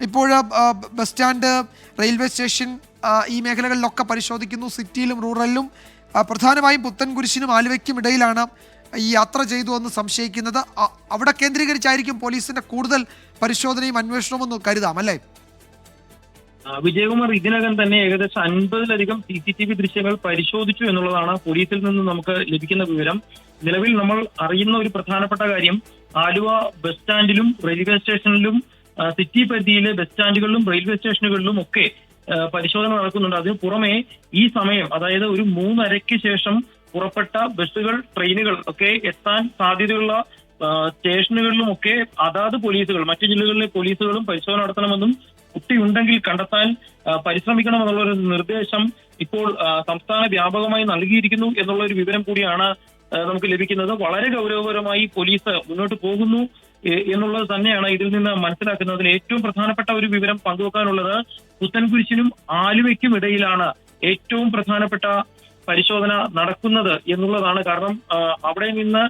ഇപ്പോൾ bus stand, railway station, ഈ മേഖലകളിലൊക്കെ പരിശോധിക്കുന്നു. സിറ്റിയിലും റൂറലിലും പ്രധാനമായും പുത്തൻകുരിശിനും ആലുവയ്ക്കും ഇടയിലാണ് ഈ യാത്ര ചെയ്തു എന്ന് സംശയിക്കുന്നത്. അവിടെ കേന്ദ്രീകരിച്ചായിരിക്കും പോലീസിന്റെ കൂടുതൽ പരിശോധനയും അന്വേഷണവും എന്ന് കരുതാം, അല്ലേ? വിജയകുമാർ, ഇതിനകം തന്നെ ഏകദേശം 50-ലധികം CCTV ദൃശ്യങ്ങൾ പരിശോധിച്ചു എന്നുള്ളതാണ് പോലീസിൽ നിന്ന് നമുക്ക് ലഭിക്കുന്ന വിവരം. നിലവിൽ നമ്മൾ അറിയുന്ന ഒരു പ്രധാനപ്പെട്ട കാര്യം, ആലുവ ബസ് സ്റ്റാൻഡിലും റെയിൽവേ സ്റ്റേഷനിലും സിറ്റി പരിധിയിലെ ബസ് സ്റ്റാൻഡുകളിലും റെയിൽവേ സ്റ്റേഷനുകളിലും ഒക്കെ പരിശോധന നടക്കുന്നുണ്ട്. അതിന് പുറമെ ഈ സമയം, അതായത് ഒരു 3:30-ക്ക് ശേഷം പുറപ്പെട്ട ബസ്സുകൾ, ട്രെയിനുകൾ ഒക്കെ എത്താൻ സാധ്യതയുള്ള സ്റ്റേഷനുകളിലും ഒക്കെ അതാത് പോലീസുകൾ, മറ്റു ജില്ലകളിലെ പോലീസുകളും പരിശോധന നടത്തണമെന്നും കുട്ടി ഉണ്ടെങ്കിൽ കണ്ടെത്താൻ പരിശ്രമിക്കണമെന്നുള്ള ഒരു നിർദ്ദേശം ഇപ്പോൾ സംസ്ഥാന വ്യാപകമായി നൽകിയിരിക്കുന്നു എന്നുള്ള ഒരു വിവരം കൂടിയാണ് നമുക്ക് ലഭിക്കുന്നത്. വളരെ ഗൗരവപരമായി പോലീസ് മുന്നോട്ട് പോകുന്നു എന്നുള്ളത് തന്നെയാണ് ഇതിൽ നിന്ന് മനസ്സിലാക്കുന്നതിൽ ഏറ്റവും പ്രധാനപ്പെട്ട ഒരു വിവരം പങ്കുവെക്കാനുള്ളത്. പുത്തൻകുരിശിനും ആലുവയ്ക്കും ഇടയിലാണ് ഏറ്റവും പ്രധാനപ്പെട്ട പരിശോധന നടക്കുന്നത് എന്നുള്ളതാണ്. കാരണം അവിടെ നിന്ന്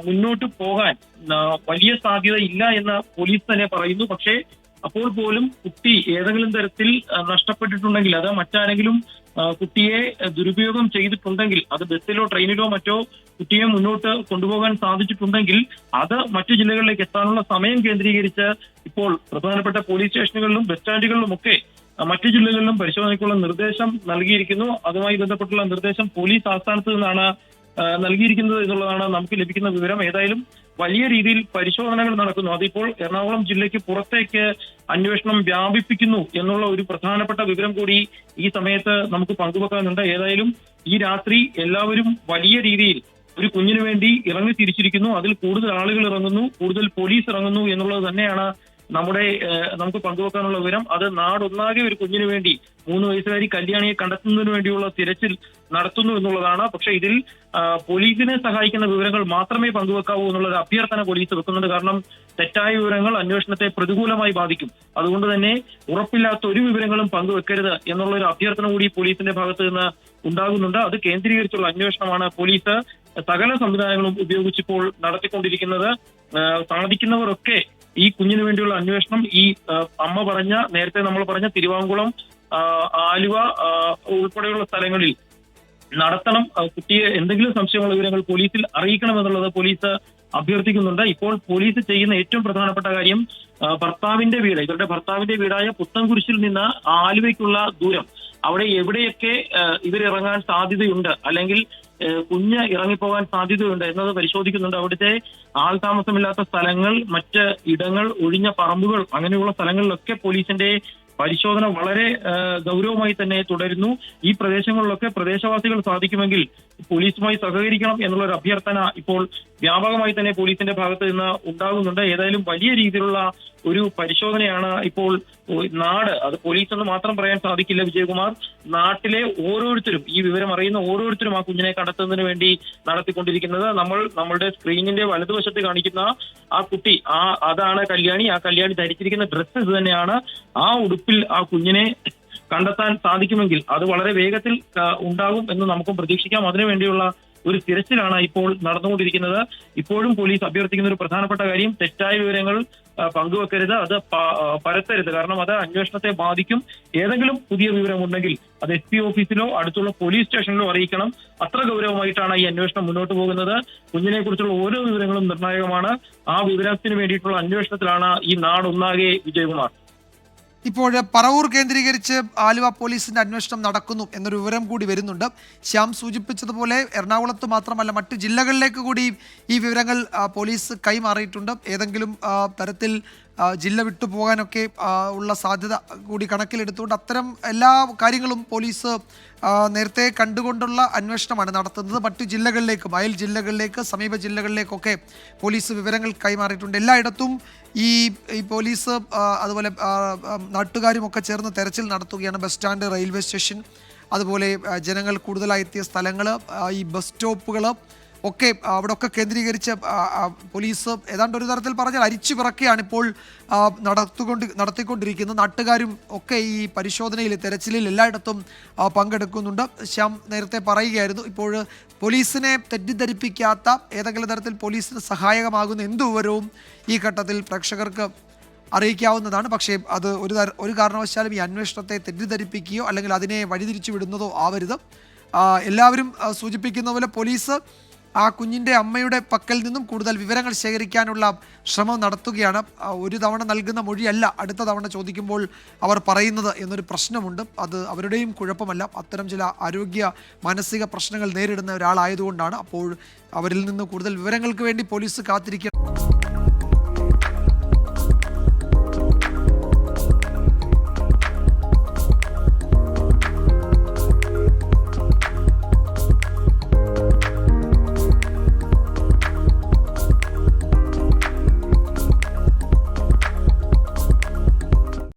മുന്നോട്ട് പോകാൻ വലിയ സാധ്യത ഇല്ല എന്ന് പോലീസ് തന്നെ പറയുന്നു. പക്ഷേ അപ്പോൾ പോലും കുട്ടി ഏതെങ്കിലും തരത്തിൽ നഷ്ടപ്പെട്ടിട്ടുണ്ടെങ്കിൽ, അത് മറ്റാരെങ്കിലും കുട്ടിയെ ദുരുപയോഗം ചെയ്തിട്ടുണ്ടെങ്കിൽ, അത് ബസ്സിലോ ട്രെയിനിലോ മറ്റോ കുട്ടിയെ മുന്നോട്ട് കൊണ്ടുപോകാൻ സാധിച്ചിട്ടുണ്ടെങ്കിൽ അത് മറ്റു ജില്ലകളിലേക്ക് എത്താനുള്ള സമയം കേന്ദ്രീകരിച്ച് ഇപ്പോൾ പ്രധാനപ്പെട്ട പോലീസ് സ്റ്റേഷനുകളിലും ബസ് സ്റ്റാൻഡുകളിലും ഒക്കെ മറ്റു ജില്ലകളിലും പരിശോധനയ്ക്കുള്ള നിർദ്ദേശം നൽകിയിരിക്കുന്നു. അതുമായി ബന്ധപ്പെട്ടുള്ള നിർദ്ദേശം പോലീസ് ആസ്ഥാനത്ത് നിന്നാണ് നൽകിയിരിക്കുന്നത് എന്നുള്ളതാണ് നമുക്ക് ലഭിക്കുന്ന വിവരം. ഏതായാലും വലിയ രീതിയിൽ പരിശോധനകൾ നടക്കുന്നു. അതിപ്പോൾ എറണാകുളം ജില്ലയ്ക്ക് പുറത്തേക്ക് അന്വേഷണം വ്യാപിപ്പിക്കുന്നു എന്നുള്ള ഒരു പ്രധാനപ്പെട്ട വിവരം കൂടി ഈ സമയത്ത് നമുക്ക് പങ്കുവെക്കാനുണ്ട്. ഏതായാലും ഈ രാത്രി എല്ലാവരും വലിയ രീതിയിൽ ഒരു കുഞ്ഞിനു വേണ്ടി ഇറങ്ങി തിരിച്ചിരിക്കുന്നു. അതിൽ കൂടുതൽ ആളുകൾ ഇറങ്ങുന്നു, കൂടുതൽ പോലീസ് ഇറങ്ങുന്നു എന്നുള്ളത് തന്നെയാണ് നമുക്ക് പങ്കുവെക്കാനുള്ള വിവരം. അത് നാടൊന്നാകെ ഒരു കുഞ്ഞിനു വേണ്ടി, 3 വയസ്സുകാരി കല്യാണിയെ കണ്ടെത്തുന്നതിന് വേണ്ടിയുള്ള തിരച്ചിൽ നടത്തുന്നു എന്നുള്ളതാണ്. പക്ഷേ ഇതിൽ പോലീസിനെ സഹായിക്കുന്ന വിവരങ്ങൾ മാത്രമേ പങ്കുവെക്കാവൂ എന്നുള്ളൊരു അഭ്യർത്ഥന പോലീസ് വെക്കുന്നുണ്ട്. കാരണം തെറ്റായ വിവരങ്ങൾ അന്വേഷണത്തെ പ്രതികൂലമായി ബാധിക്കും. അതുകൊണ്ട് തന്നെ ഉറപ്പില്ലാത്ത ഒരു വിവരങ്ങളും പങ്കുവെക്കരുത് എന്നുള്ളൊരു അഭ്യർത്ഥന കൂടി പോലീസിന്റെ ഭാഗത്ത് നിന്ന് ഉണ്ടാകുന്നുണ്ട്. അത് കേന്ദ്രീകരിച്ചുള്ള അന്വേഷണമാണ് പോലീസ് സകല സംവിധാനങ്ങളും ഉപയോഗിച്ചിപ്പോൾ നടത്തിക്കൊണ്ടിരിക്കുന്നത്. സാധിക്കുന്നവരൊക്കെ ഈ കുഞ്ഞിനു വേണ്ടിയുള്ള അന്വേഷണം ഈ നേരത്തെ നമ്മൾ പറഞ്ഞ തിരുവാങ്കുളം, ആലുവ ഉൾപ്പെടെയുള്ള സ്ഥലങ്ങളിൽ നടത്തണം. കുട്ടിയെ എന്തെങ്കിലും സംശയമുള്ള വിവരങ്ങൾ പോലീസിൽ അറിയിക്കണമെന്നുള്ളത് പോലീസ് അഭ്യർത്ഥിക്കുന്നുണ്ട്. ഇപ്പോൾ പോലീസ് ചെയ്യുന്ന ഏറ്റവും പ്രധാനപ്പെട്ട കാര്യം, ഇവരുടെ ഭർത്താവിന്റെ വീടായ പുത്തൻകുരിശിൽ നിന്ന് ആലുവയ്ക്കുള്ള ദൂരം, അവിടെ എവിടെയൊക്കെ ഇവരിറങ്ങാൻ സാധ്യതയുണ്ട്, അല്ലെങ്കിൽ കുഞ്ഞ് ഇറങ്ങിപ്പോകാൻ സാധ്യതയുണ്ട് എന്നത് പരിശോധിക്കുന്നുണ്ട്. അവിടുത്തെ ആൾ താമസമില്ലാത്ത സ്ഥലങ്ങൾ, മറ്റ് ഇടങ്ങൾ, ഒഴിഞ്ഞ പറമ്പുകൾ, അങ്ങനെയുള്ള സ്ഥലങ്ങളിലൊക്കെ പോലീസിന്റെ പരിശോധന വളരെ ഗൗരവമായി തന്നെ തുടരുന്നു. ഈ പ്രദേശങ്ങളിലൊക്കെ പ്രദേശവാസികൾ സാധിക്കുമെങ്കിൽ പോലീസുമായി സഹകരിക്കണം എന്നുള്ള ഒരു അഭ്യർത്ഥന ഇപ്പോൾ വ്യാപകമായി തന്നെ പോലീസിന്റെ ഭാഗത്ത് നിന്ന് ഉണ്ടാകുന്നുണ്ട്. ഏതായാലും വലിയ രീതിയിലുള്ള ഒരു പരിശോധനയാണ് ഇപ്പോൾ അത് പോലീസ് എന്ന് മാത്രം പറയാൻ സാധിക്കില്ല വിജയകുമാർ. നാട്ടിലെ ഓരോരുത്തരും, ഈ വിവരം അറിയുന്ന ഓരോരുത്തരും ആ കുഞ്ഞിനെ കണ്ടെത്തുന്നതിന് വേണ്ടി നടത്തിക്കൊണ്ടിരിക്കുന്നത്. നമ്മളുടെ സ്ക്രീനിന്റെ വലതുവശത്ത് കാണിക്കുന്ന ആ കുട്ടി, അതാണ് കല്യാണി. ആ കല്യാണി ധരിച്ചിരിക്കുന്ന ഡ്രസ്സ് ഇത് തന്നെയാണ്. ആ ഉടുപ്പിൽ ആ കുഞ്ഞിനെ കണ്ടെത്താൻ സാധിക്കുമെങ്കിൽ അത് വളരെ വേഗത്തിൽ ഉണ്ടാകും എന്ന് നമുക്കും പ്രതീക്ഷിക്കാം. അതിനുവേണ്ടിയുള്ള ഒരു തിരച്ചിലാണ് ഇപ്പോൾ നടന്നുകൊണ്ടിരിക്കുന്നത്. ഇപ്പോഴും പോലീസ് അഭ്യർത്ഥിക്കുന്ന ഒരു പ്രധാനപ്പെട്ട കാര്യം, തെറ്റായ വിവരങ്ങൾ പങ്കുവെക്കരുത്, അത് പരത്തരുത്. കാരണം അത് അന്വേഷണത്തെ ബാധിക്കും. ഏതെങ്കിലും പുതിയ വിവരമുണ്ടെങ്കിൽ അത് SP ഓഫീസിലോ അടുത്തുള്ള പോലീസ് സ്റ്റേഷനിലോ അറിയിക്കണം. അത്ര ഗൗരവമായിട്ടാണ് ഈ അന്വേഷണം മുന്നോട്ട് പോകുന്നത്. കുഞ്ഞിനെ കുറിച്ചുള്ള ഓരോ വിവരങ്ങളും നിർണായകമാണ്. ആ വിവരത്തിന് വേണ്ടിയിട്ടുള്ള അന്വേഷണത്തിലാണ് ഈ നാടൊന്നാകെ വിജയകുമാർ. ഇപ്പോൾ പറവൂർ കേന്ദ്രീകരിച്ച് ആലുവ പോലീസിന്റെ അന്വേഷണം നടക്കുന്നു എന്നൊരു വിവരം കൂടി വരുന്നുണ്ട്. ശ്യാം സൂചിപ്പിച്ചതുപോലെ എറണാകുളത്ത് മാത്രമല്ല മറ്റു ജില്ലകളിലേക്ക് കൂടി ഈ വിവരങ്ങൾ പോലീസ് കൈമാറിയിട്ടുണ്ട്. ഏതെങ്കിലും തരത്തിൽ ജില്ല വിട്ടുപോകാനൊക്കെ ഉള്ള സാധ്യത കൂടി കണക്കിലെടുത്തുകൊണ്ട് അത്തരം എല്ലാ കാര്യങ്ങളും പോലീസ് നേരത്തെ കണ്ടുകൊണ്ടുള്ള അന്വേഷണമാണ് നടത്തുന്നത്. മറ്റു ജില്ലകളിലേക്കും അയൽ ജില്ലകളിലേക്ക്, സമീപ ജില്ലകളിലേക്കൊക്കെ പോലീസ് വിവരങ്ങൾ കൈമാറിയിട്ടുണ്ട്. എല്ലായിടത്തും ഈ പോലീസ് അതുപോലെ നാട്ടുകാരും ഒക്കെ ചേർന്ന് തെരച്ചിൽ നടത്തുകയാണ്. ബസ് സ്റ്റാൻഡ്, റെയിൽവേ സ്റ്റേഷൻ, അതുപോലെ ജനങ്ങൾ കൂടുതലായി എത്തിയ സ്ഥലങ്ങൾ, ഈ ബസ് സ്റ്റോപ്പുകൾ ഒക്കെ അവിടെ ഒക്കെ കേന്ദ്രീകരിച്ച് പോലീസ് ഏതാണ്ട് ഒരു തരത്തിൽ പറഞ്ഞാൽ അരിച്ചു പിറക്കുകയാണ് ഇപ്പോൾ നടത്തിക്കൊണ്ടിരിക്കുന്നത്. നാട്ടുകാരും ഒക്കെ ഈ പരിശോധനയിൽ, തെരച്ചിലിൽ എല്ലായിടത്തും പങ്കെടുക്കുന്നുണ്ട്. ശ്യാം നേരത്തെ പറയുകയായിരുന്നു, ഇപ്പോൾ പോലീസിനെ തെറ്റിദ്ധരിപ്പിക്കാത്ത, ഏതെങ്കിലും തരത്തിൽ പോലീസിന് സഹായകമാകുന്ന എന്ത് വിവരവും ഈ ഘട്ടത്തിൽ പ്രേക്ഷകർക്ക് അറിയിക്കാവുന്നതാണ്. പക്ഷേ അത് ഒരു കാരണവശാലും ഈ അന്വേഷണത്തെ തെറ്റിദ്ധരിപ്പിക്കുകയോ അല്ലെങ്കിൽ അതിനെ വഴിതിരിച്ചു വിടുന്നതോ ആവരുത്. എല്ലാവരും സൂചിപ്പിക്കുന്ന പോലെ പോലീസ് ആ കുഞ്ഞിൻ്റെ അമ്മയുടെ പക്കൽ നിന്നും കൂടുതൽ വിവരങ്ങൾ ശേഖരിക്കാനുള്ള ശ്രമം നടത്തുകയാണ്. ഒരു തവണ നൽകുന്ന മൊഴിയല്ല അടുത്ത തവണ ചോദിക്കുമ്പോൾ അവർ പറയുന്നത് എന്നൊരു പ്രശ്നമുണ്ട്. അത് അവരുടെയും കുഴപ്പമല്ല. അത്തരം ചില ആരോഗ്യ മാനസിക പ്രശ്നങ്ങൾ നേരിടുന്ന ഒരാളായതുകൊണ്ടാണ്. അപ്പോൾ അവരിൽ നിന്ന് കൂടുതൽ വിവരങ്ങൾക്ക് വേണ്ടി പോലീസ് കാത്തിരിക്കുക.